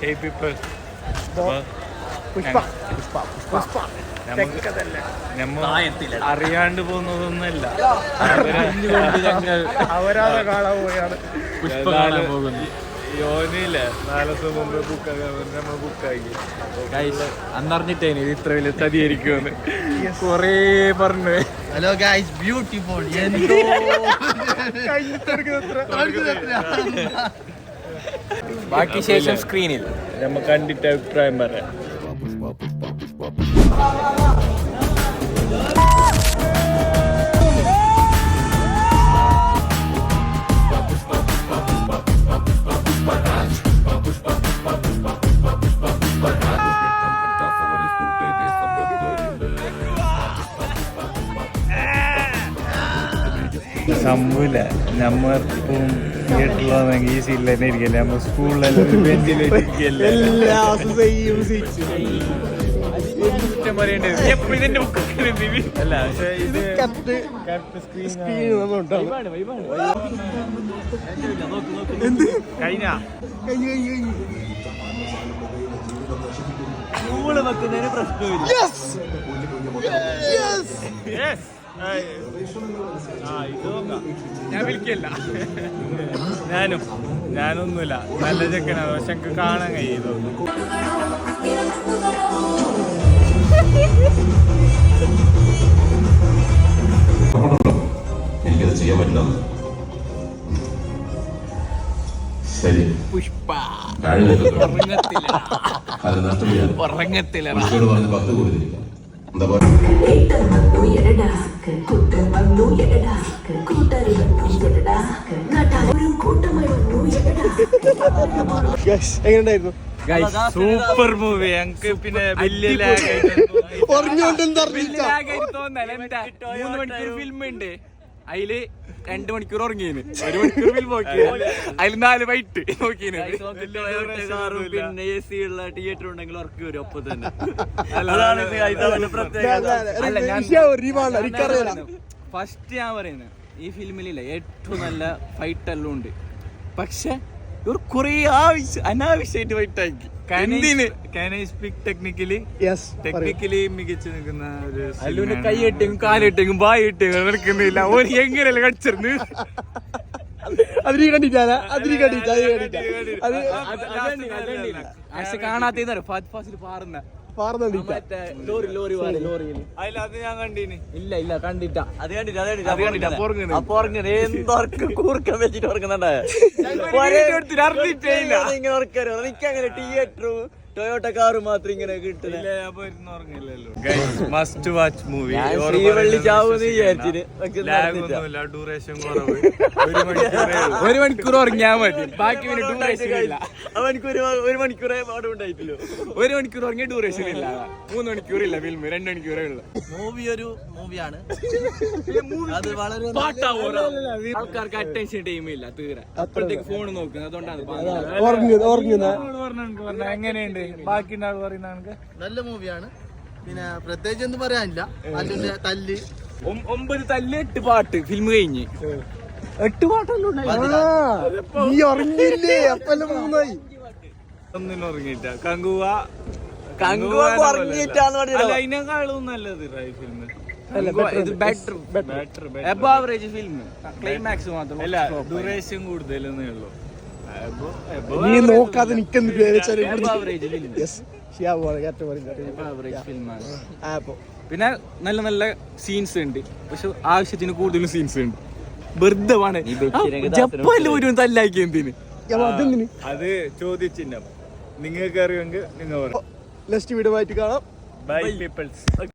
Hey people. അറിയാണ്ട് പോകുന്നതൊന്നുമല്ല, അവരാതെ കാണാൻ പോയാണ്. യോനില്ലേ 4 ദിവസം മുമ്പ് നമ്മൾ ബുക്കാക്കി. അന്നറിഞ്ഞിട്ടേന് ഇത് ഇത്ര വലിയ ചതിയായിരിക്കുമെന്ന് കൊറേ പറഞ്ഞു. Hello guys, beautiful. ബാക്കി ശേഷം സ്ക്രീനിൽ നമ്മൾ കണ്ടിട്ട് അഭിപ്രായം പറയാം. സംഭവില്ല, നമ്മളിപ്പം തിയേറ്ററിലാണെങ്കിൽ ഈ സീറ്റിൽ തന്നെ ഇരിക്കല്ലേ, നമ്മൾ സ്കൂളിലെല്ലാം ബെഞ്ചിലിരിക്കല്ലേ. അല്ല പക്ഷേ ഇത് കഴിഞ്ഞ വെക്കുന്നതിന് പ്രശ്നമില്ല. ഞാൻ വിളിക്കല്ല, ഞാനൊന്നുമില്ല, നല്ല ചെക്കനാണ്, പക്ഷെ എനിക്ക് കാണാൻ കഴിയുന്നു. എനിക്കത് ചെയ്യാൻ പറ്റില്ല. ശരി, പുഷ്പ അത് നഷ്ടമില്ല. പറഞ്ഞ് 10 കൊടുത്തിരിക്കാം. എന്താ എങ്ങനെയുണ്ടായിരുന്നു? Super movie. ഞങ്ങക്ക് പിന്നെ വലിയ ലാഗായിട്ട് തോന്നല. 3 മണിക്കൂർ ഫിലിം ഉണ്ട്, അതില് 2 മണിക്കൂർ ഉറങ്ങിന്, 1 മണിക്കൂർ ഫിലിം നോക്കി, അതിൽ 4 വൈറ്റ് നോക്കിന്. പിന്നെ AC ഉള്ള തിയേറ്റർ ഉണ്ടെങ്കിൽ ഉറക്കി വരും ഒപ്പം തന്നെ. ഫസ്റ്റ് ഞാൻ പറയുന്നത് ഈ ഫിലിമിലില്ല ഏറ്റവും നല്ല ഫൈറ്റ് എല്ലാം ഉണ്ട്, പക്ഷെ ഇവർ കുറെ അനാവശ്യമായിട്ട് ഫൈറ്റ് ആക്കി. ടെക്നിക്കലി മികച്ചു നിൽക്കുന്ന ഒരു കൈയിട്ടെങ്കിലും കാലിട്ടെങ്കിലും വായിട്ടെങ്കിലും നടക്കുന്നില്ല. ഒരു എങ്ങനെയല്ല കളിച്ചിരുന്നു. കാണാത്ത ഫാസിൽ പാറുന്ന അത് ഞാൻ കണ്ടീന്. ഇല്ല കണ്ടിട്ടാ കൂർക്കം വെച്ചിട്ട് ഉറങ്ങുന്നുണ്ടായ എനിക്കങ്ങനെ തിയേറ്ററും ടൊയോട്ട കാറ് മാത്രം ഇങ്ങനെ കിട്ടുന്നില്ല. Must watch movie. ഡ്യൂറേഷൻ കുറവ്, 1 മണിക്കൂർ ഉറങ്ങിയാൽ മതി, ബാക്കി പിന്നെ ഡ്യൂറേഷൻ ഇല്ല. അവനക്ക് 1 മണിക്കൂറേ പാടും ഉണ്ടായിട്ടില്ലോ. 1 മണിക്കൂർ ഉറങ്ങിയ ഡ്യൂറേഷൻ ഇല്ല, 3 മണിക്കൂറില്ല ഫിലിം, 2 മണിക്കൂറേ ഉള്ളു. മൂവി ഒരു മൂവിയാണ്, അത് വളരെ ആൾക്കാർക്ക് അറ്റൻഷൻ ടൈം ഇല്ല തീരെ, അപ്പോഴത്തേക്ക് ഫോൺ നോക്കുന്നത്. അതുകൊണ്ടാണ് എങ്ങനെയുണ്ട് ബാക്കി പറയുന്ന നല്ല മൂവിയാണ്. പിന്നെ പ്രത്യേകിച്ച് ഒന്നും പറയാനില്ല. അതിന്റെ തല്ല് 9 തല്ല് 8 പാട്ട് ഫിലിം കഴിഞ്ഞ് 8 പാട്ടല്ലോ ഒന്നിനും ഉറങ്ങിയിട്ട. കങ്കുവ അതിനേക്കാളും നല്ലത് ഫിലിം. ആവറേജ് ഫിലിം, ക്ലൈമാക്സ് മാത്രം അല്ല, ഡ്യൂറേഷൻ കൂടുതലെന്നേ ഉള്ളൂ. നീ നോക്കാതെ പിന്നെ നല്ല നല്ല സീൻസ് ഉണ്ട്, പക്ഷെ ആവശ്യത്തിന് കൂടുതലും സീൻസ് ഉണ്ട്. വെറുതെ ജപ്പാനിൽ ഒരു തല്ലാക്കി എന്തിന്? അത് ചോദിച്ചില്ല. നിങ്ങൾക്ക് അറിയുമെങ്കിൽ നിങ്ങൾ നെക്സ്റ്റ് വീഡിയോ ആയിട്ട് കാണാം. Bye people's.